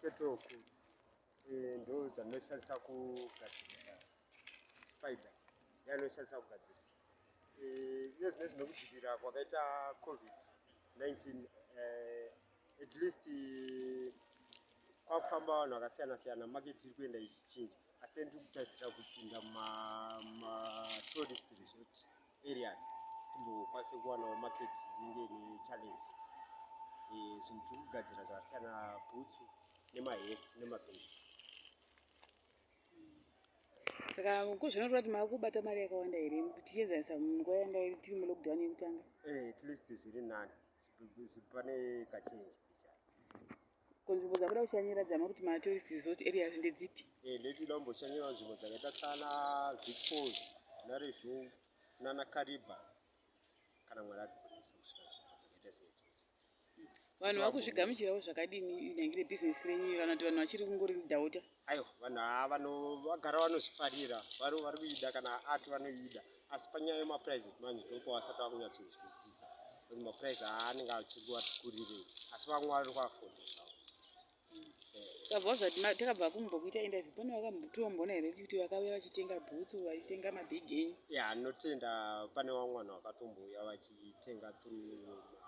kettle foods. Ndo zvanoshandisa kugadzirisa fiber yanoshandisa kugadzirisa iyo zvine zvinokudzivirira kwakaita covid-19 at least kwakufamba vanhu vakasiyana siyana market iri kuenda ichichinja asi tiri kutarisira kupinda mumatourist resort areas timbokwanise kuwanawo market inenge nechallenge zvinhu tiri kugadzira zvakasiyana bhutsu nemahats nemabhesi. Saka kuzvinotora kuti makubata mari yakawanda here tichienzanisa nguva yanga tiri mulockdown yekutanga? At least zviri nani pane kachenji picha. Kunzvimbo dzamuda kushanyira dzama kuti matourist resort areas ndedzipi? Ndetinoda kumboshanyira nzvimbo dzakaita sana Vic Falls, naRezhou, nana Kariba kana Mwari akugwinyisa kusvika nzvimbo dzakaita seidzodzo. Vanhu vakuzvigamuchirawo zvakadini nyangire bhizinesi renyu kana kuti vanhu vachiri kungori dhauta? Aiwa, vanhu vagara vanozvifarira, vari kuida kana ati vanoida, asi panyaya yemapuraizi manje ndopo vasati vakunyatsonzwisisa kuti mapuraizi anenge achiri kuvati asi vamwe vari kuafodesa. Takabva kumbokuita interview pane vakambotomboona here kuti vakauya vachitenga bhutsu vachitenga mabhegi enyu? Ndinotenda pane vamwe vanhu vakatombouya vachitenga through